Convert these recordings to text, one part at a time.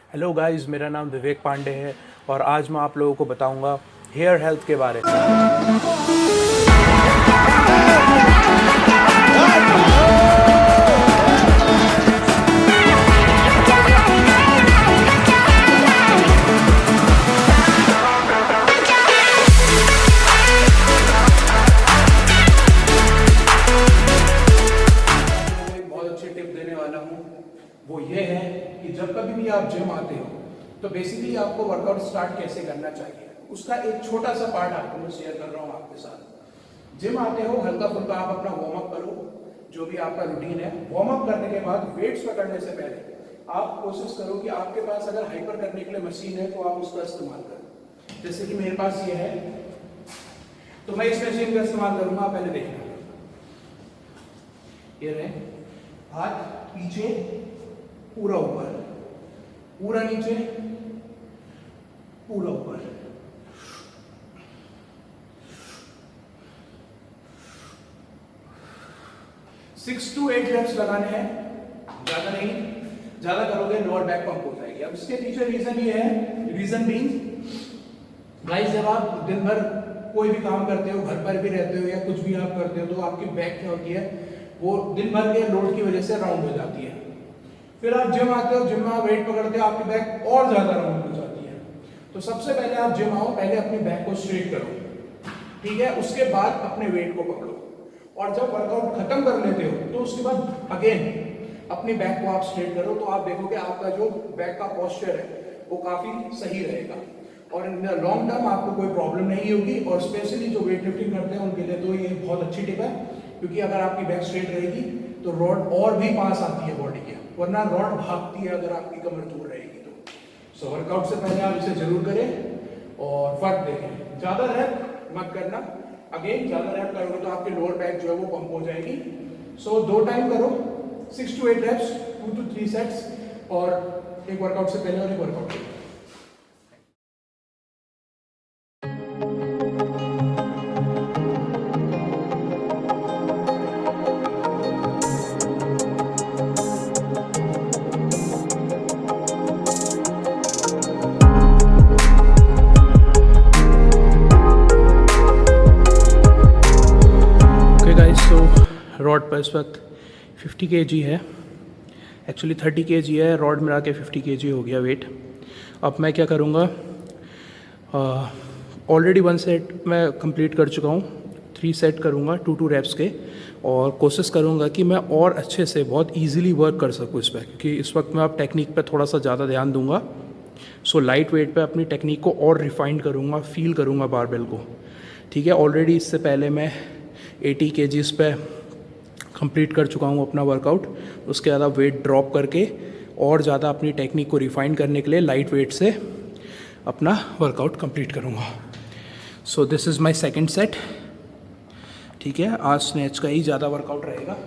Hello guys, मेरा नाम विवेक पांडे है और आज मैं आप लोगों को बताऊंगा हेयर हेल्थ के बारे में। एक बहुत अच्छी टिप देने वाला हूँ, वो ये है कि जब कभी भी आप जिम आते हो तो बेसिकली आपको वर्कआउट स्टार्ट कैसे करना चाहिए, उसका एक छोटा सा पार्ट आपको मैं शेयर कर रहा हूँ आपके साथ। जिम आते हो, हल्का फुल्का आप अपना वार्म अप करो, जो भी आपका रूटीन है। वार्म अप करने के बाद वेट्स पकड़ने से पहले आप कोशिश करो कि आपके पास अगर हाइपर करने के लिए मशीन है तो आप उसका इस्तेमाल करो। जैसे कि मेरे पास ये है, तो मैं इस मशीन का इस्तेमाल करूंगा। पहले देखना, ये रहे हाथ पीछे, पूरा ऊपर, पूरा नीचे, पूरा ऊपर। सिक्स टू 8 रेप्स लगाने हैं, ज्यादा नहीं। ज्यादा करोगे लोअर बैक पंप हो जाएगी। अब इसके पीछे रीजन ये है, रीजन बीइंग गाइस, जब आप दिन भर कोई भी काम करते हो, घर पर भी रहते हो या कुछ भी आप करते हो, तो आपकी बैक क्या होती है, वो दिन भर के लोड की वजह से राउंड हो जाती है। फिर आप जिम आते हो, जिम में आप वेट पकड़ते हो, आपकी बैक और ज्यादा राउंड हो जाती है। तो सबसे पहले आप जिम आओ, पहले अपनी बैक को स्ट्रेट करो, ठीक है। उसके बाद अपने वेट को पकड़ो और जब वर्कआउट खत्म कर लेते हो तो उसके बाद अगेन अपनी बैक को आप स्ट्रेट करो। तो आप देखोगे आपका जो बैक का पोस्चर है वो काफी सही रहेगा और इन लॉन्ग टर्म आपको कोई प्रॉब्लम नहीं होगी। और स्पेशली जो वेट लिफ्टिंग करते हैं उनके लिए तो ये बहुत अच्छी टिप है, क्योंकि अगर आपकी बैक स्ट्रेट रहेगी तो रॉड और भी पास आती है बॉडी के, वरना रॉड भागती है अगर आपकी कमर दूर रहेगी तो। सो वर्कआउट से पहले आप इसे जरूर करें और फर्क देखें। ज्यादा रैप मत करना, अगेन ज्यादा रैप करोगे तो आपके लोअर बैक जो है वो पंप हो जाएगी। सो 2 टाइम करो, 6 to 8 reps, 2 to 3 सेट्स, और एक वर्कआउट से पहले और एक वर्कआउट के बाद। रॉड पर इस वक्त 50 kg है, एक्चुअली 30 kg है, रॉड मिला के 50 kg हो गया वेट। अब मैं क्या करूँगा, ऑलरेडी 1 सेट मैं कंप्लीट कर चुका हूँ, 3 सेट करूँगा 2 reps के, और कोशिश करूँगा कि मैं और अच्छे से बहुत इजीली वर्क कर सकूँ इस पर, क्योंकि इस वक्त मैं अब टेक्निक पे थोड़ा सा ज़्यादा ध्यान दूँगा। सो लाइट वेट पे अपनी टेक्निक को और रिफाइंड करूँगा, फील करूँगा बारबेल को, ठीक है। ऑलरेडी इससे पहले मैं 80 kgs पे कंप्लीट कर चुका हूँ अपना वर्कआउट। उसके बाद वेट ड्रॉप करके और ज़्यादा अपनी टेक्निक को रिफाइन करने के लिए लाइट वेट से अपना वर्कआउट कंप्लीट करूँगा। So this is my second set, ठीक है। आज स्नैच का ही ज़्यादा वर्कआउट रहेगा।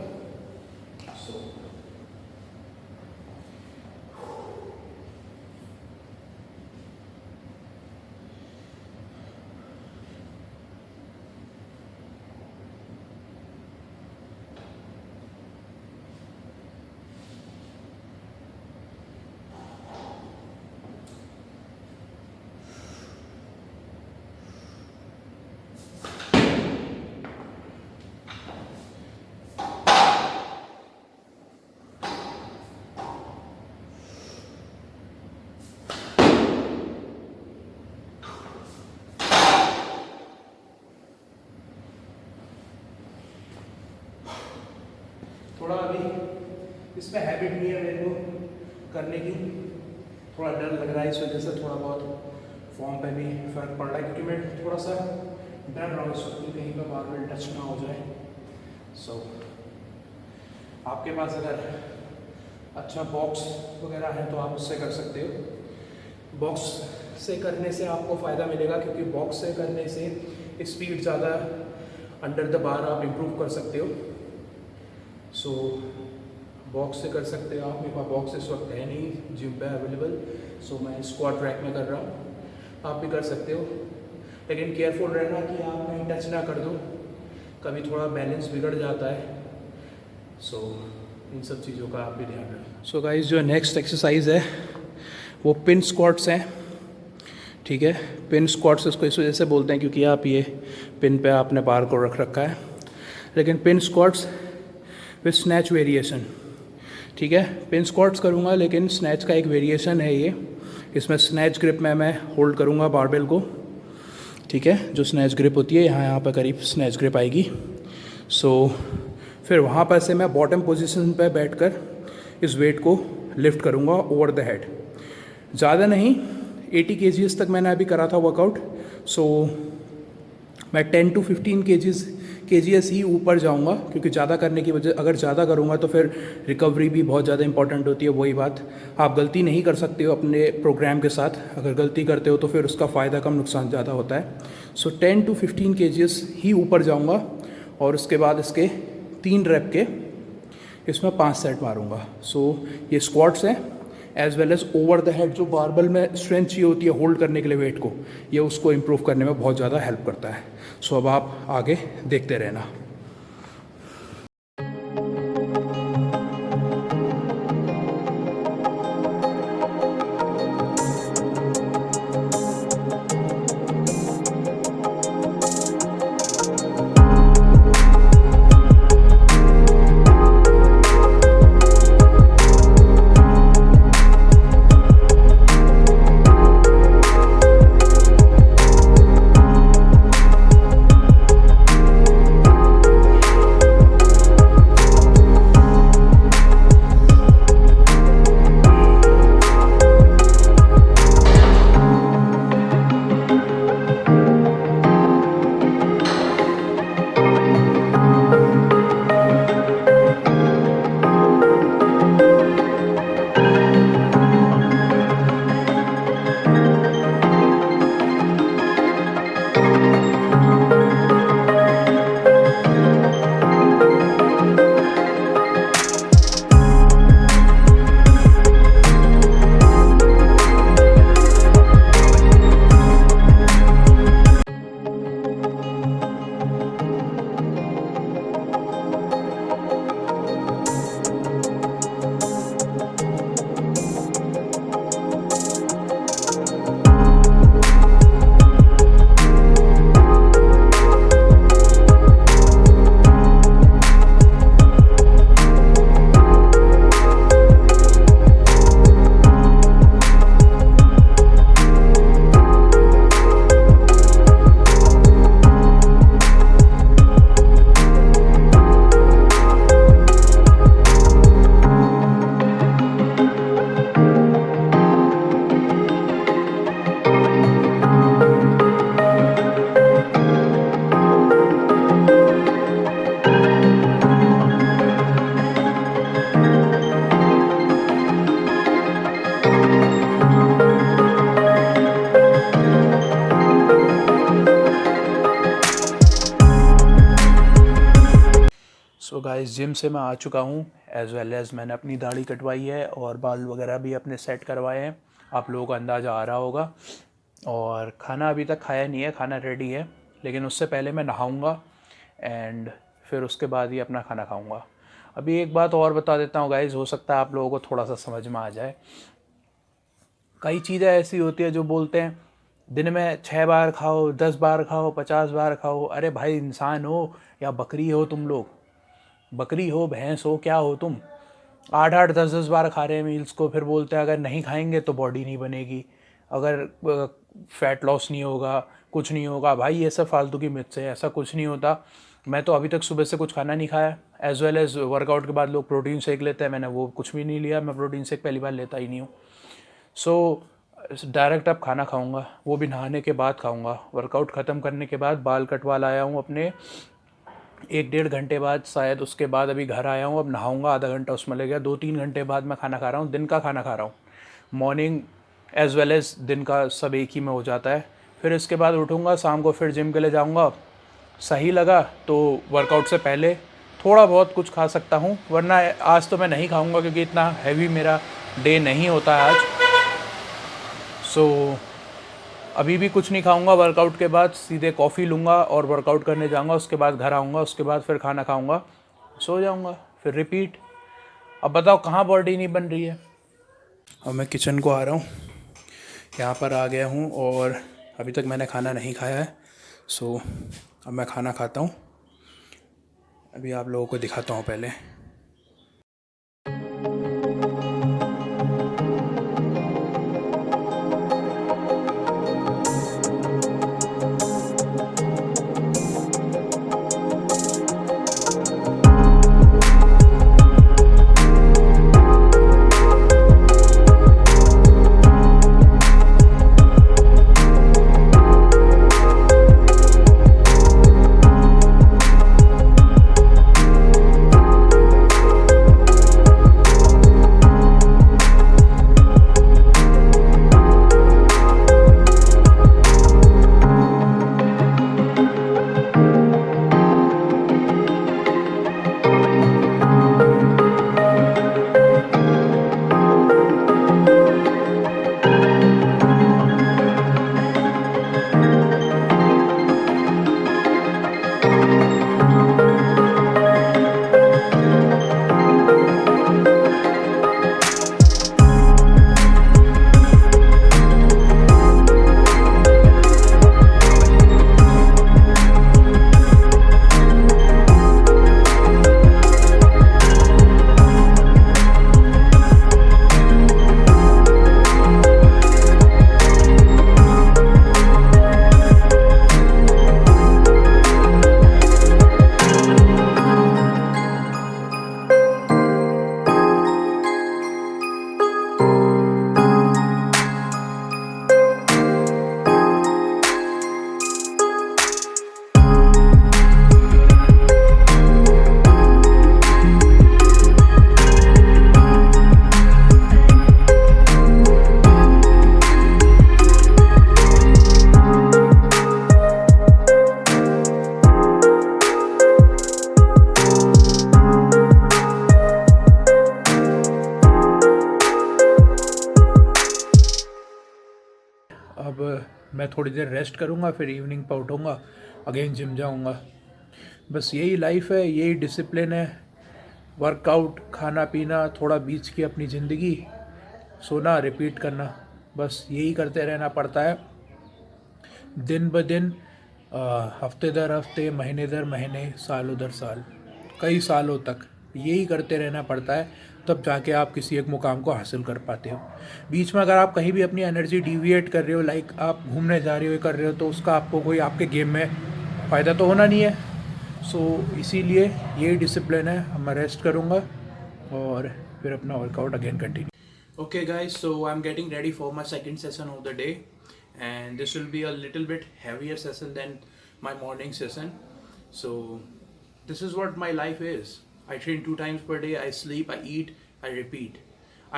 थोड़ा अभी इसमें हैबिट नहीं है मेरे को करने की, थोड़ा डर लग रहा है, इस वजह से थोड़ा बहुत फॉर्म पे भी फर्क पड़ रहा है, क्योंकि मैं थोड़ा सा डर रहा हूँ इस वक्त कि कहीं पर बारबेल टच ना हो जाए। सो आपके पास अगर अच्छा बॉक्स वगैरह है तो आप उससे कर सकते हो। बॉक्स से करने से आपको फ़ायदा मिलेगा, क्योंकि बॉक्स से करने से स्पीड ज़्यादा अंडर द बार आप इम्प्रूव कर सकते हो। सो बॉक्स से कर सकते हो आप। मेरे पास बॉक्स इस वक्त है नहीं जिम पे अवेलेबल, सो मैं स्क्वाट ट्रैक में कर रहा हूँ। आप भी कर सकते हो, लेकिन केयरफुल रहना कि आप कहीं टच ना कर दो, कभी थोड़ा बैलेंस बिगड़ जाता है। सो इन सब चीज़ों का आप भी ध्यान रखें। सो गाइस, जो नेक्स्ट एक्सरसाइज है वो पिन स्क्वाट्स हैं, ठीक है। पिन स्क्वाट्स इसको इस वजह से बोलते हैं क्योंकि आप ये पिन पे आपने बार को रख रखा है, लेकिन pin squats with snatch variation, ठीक है। पिन स्क्वाट्स करूँगा लेकिन स्नैच का एक वेरिएशन है ये, इसमें स्नैच ग्रिप में मैं होल्ड करूँगा बारबेल को, ठीक है। जो स्नैच ग्रिप होती है यहाँ पर करीब स्नैच ग्रिप आएगी। फिर वहाँ पर से मैं बॉटम पोजीशन पे बैठकर इस वेट को लिफ्ट करूँगा ओवर द हेड। ज़्यादा नहीं, 80 kgs तक मैंने अभी करा था वर्कआउट। मैं 10 to 15 kgs ही ऊपर जाऊँगा, क्योंकि ज़्यादा करने की वजह, अगर ज़्यादा करूँगा तो फिर रिकवरी भी बहुत ज़्यादा इंपॉर्टेंट होती है। वही बात, आप गलती नहीं कर सकते हो अपने प्रोग्राम के साथ, अगर गलती करते हो तो फिर उसका फ़ायदा कम नुकसान ज़्यादा होता है। 10 to 15 kgs ही ऊपर जाऊँगा और उसके बाद इसके 3 रैप के इसमें 5 सेट मारूँगा। ये स्क्वाट्स हैं as well as over the head, जो बारबल में स्ट्रेंथ चाहिए होती है होल्ड करने के लिए वेट को, ये उसको इम्प्रूव करने में बहुत ज़्यादा हेल्प करता है। अब आप आगे देखते रहना। गाइस, जिम से मैं आ चुका हूँ, एज़ वेल एज़ मैंने अपनी दाढ़ी कटवाई है और बाल वगैरह भी अपने सेट करवाए हैं, आप लोगों को अंदाज़ा आ रहा होगा। और खाना अभी तक खाया नहीं है, खाना रेडी है, लेकिन उससे पहले मैं नहाऊँगा एंड फिर उसके बाद ही अपना खाना खाऊँगा। अभी एक बात और बता देता हूँ गाइस, हो सकता है आप लोगों को थोड़ा सा समझ में आ जाए। कई चीज़ें ऐसी होती है जो बोलते हैं दिन में 6 बार खाओ, 10 बार खाओ, 50 बार खाओ। अरे भाई, इंसान हो या बकरी हो तुम लोग, बकरी हो, भैंस हो, क्या हो तुम? 8-8, 10-10 बार खा रहे हैं मील्स को, फिर बोलते हैं अगर नहीं खाएंगे तो बॉडी नहीं बनेगी, अगर फैट लॉस नहीं होगा, कुछ नहीं होगा। भाई ये सब फालतू की मिथ्स है, ऐसा कुछ नहीं होता। मैं तो अभी तक सुबह से कुछ खाना नहीं खाया, एज़ वेल एज़ वर्कआउट के बाद लोग प्रोटीन शेक लेते हैं, मैंने वो कुछ भी नहीं लिया, मैं प्रोटीन शेक पहली बार लेता ही नहीं हूँ। डायरेक्ट अब खाना खाऊंगा, वो भी नहाने के बाद खाऊंगा। वर्कआउट ख़त्म करने के बाद बाल कटवा लाया हूँ अपने 1-1.5 घंटे बाद शायद, उसके बाद अभी घर आया हूँ, अब नहाऊंगा, आधा घंटा उसमें लग गया। 2-3 घंटे बाद मैं खाना खा रहा हूँ, दिन का खाना खा रहा हूँ, मॉर्निंग एज़ वेल एज़ दिन का सब एक ही में हो जाता है। फिर इसके बाद उठूँगा, शाम को फिर जिम के लिए जाऊँगा। सही लगा तो वर्कआउट से पहले थोड़ा बहुत कुछ खा सकता हूँ, वरना आज तो मैं नहीं खाऊँगा क्योंकि इतना हैवी मेरा डे नहीं होता है आज। अभी भी कुछ नहीं खाऊंगा। वर्कआउट के बाद सीधे कॉफ़ी लूँगा और वर्कआउट करने जाऊँगा, उसके बाद घर आऊँगा, उसके बाद फिर खाना खाऊँगा, सो जाऊँगा, फिर रिपीट। अब बताओ कहाँ बॉडी नहीं बन रही है। अब मैं किचन को आ रहा हूँ। यहाँ पर आ गया हूँ और अभी तक मैंने खाना नहीं खाया है। सो अब मैं खाना खाता हूँ। अभी आप लोगों को दिखाता हूँ पहले। अब मैं थोड़ी देर रेस्ट करूँगा, फिर इवनिंग पर उठूँगा, अगेन जिम जाऊँगा। बस यही लाइफ है, यही डिसिप्लिन है। वर्कआउट, खाना पीना, थोड़ा बीच की अपनी ज़िंदगी, सोना, रिपीट करना, बस यही करते रहना पड़ता है दिन ब दिन, हफ्ते दर हफ्ते, महीने दर महीने, सालों दर साल, कई सालों तक यही करते रहना पड़ता है। तब जाके आप किसी एक मुकाम को हासिल कर पाते हो। बीच में अगर आप कहीं भी अपनी एनर्जी डिविएट कर रहे हो, लाइक आप घूमने जा रहे हो, कर रहे हो, तो उसका आपको कोई आपके गेम में फ़ायदा तो होना नहीं है। सो इसीलिए यही डिसिप्लिन है। अब मैं रेस्ट करूँगा और फिर अपना workout again continue. Okay guys, so I'm getting ready for my second session of the day, and this will be a little bit heavier session than my morning session. So this is what my life is. I train 2 times per day, I sleep, I eat, I repeat.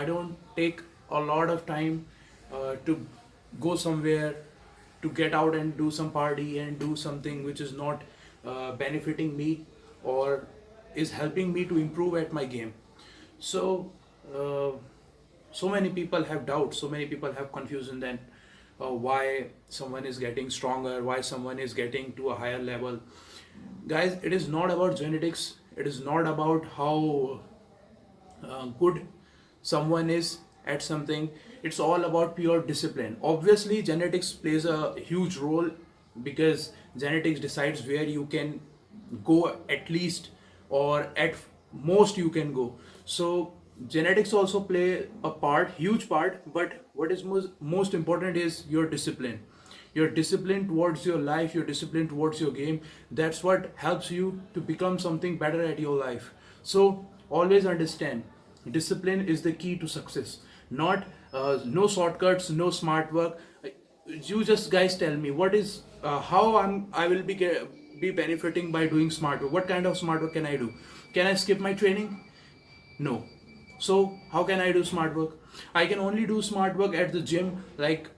I don't take a lot of time to go somewhere, to get out and do some party and do something which is not benefiting me or is helping me to improve at my game. So so many people have doubts, so many people have confusion then why someone is getting stronger, why someone is getting to a higher level. Guys, it is not about genetics, it is not about how good someone is at something. It's all about pure discipline. Obviously genetics plays a huge role, because genetics decides where you can go at least, or at most you can go. So genetics also play a part, huge part, but what is most important is your discipline. Your discipline towards your life, your discipline towards your game. That's what helps you to become something better at your life. So always understand, discipline is the key to success. Not no shortcuts, no smart work. You just guys tell me what is how I will be benefiting by doing smart work. What kind of smart work can I do? Can I skip my training? No. So how can I do smart work? I can only do smart work at the gym, like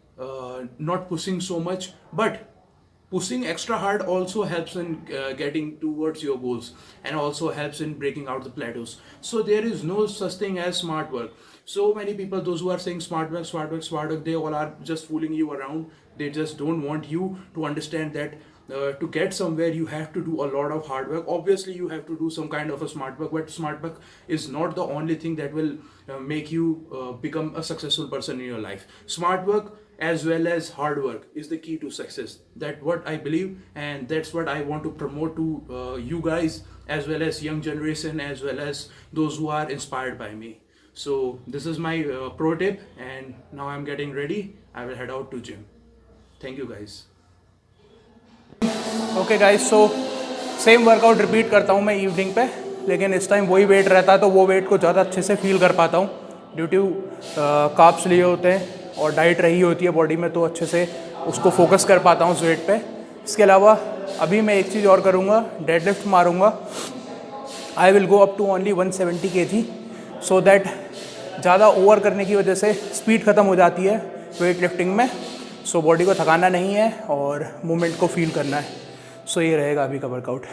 not pushing so much, but pushing extra hard also helps in getting towards your goals, and also helps in breaking out the plateaus. So there is no such thing as smart work. So many people, those who are saying smart work, smart work, smart work, they all are just fooling you around. They just don't want you to understand that to get somewhere you have to do a lot of hard work. Obviously you have to do some kind of a smart work, but smart work is not the only thing that will make you become a successful person in your life. Smart work as well as hard work is the key to success. That what I believe, and that's what I want to promote to you guys, as well as young generation, as well as those who are inspired by me. So this is my pro tip, and now I'm getting ready. I will head out to gym. Thank you guys. Okay guys, so same workout repeat करता हूँ मैं evening पे, लेकिन इस time वही wait रहता है तो वो वेट को ज़्यादा अच्छे से फील कर पाता हूँ ड्यू टू कार्ब्स लिए होते हैं और डाइट रही होती है बॉडी में, तो अच्छे से उसको फोकस कर पाता हूँ उस वेट पे। इसके अलावा अभी मैं एक चीज़ और करूँगा, डेडलिफ्ट मारूँगा। I will go up to only 170 kg, so that ज़्यादा ओवर करने की वजह से स्पीड ख़त्म हो जाती है वेट लिफ्टिंग में। सो बॉडी को थकाना नहीं है और मूवमेंट को फील करना है। सो ये रहेगा अभी का वर्कआउट।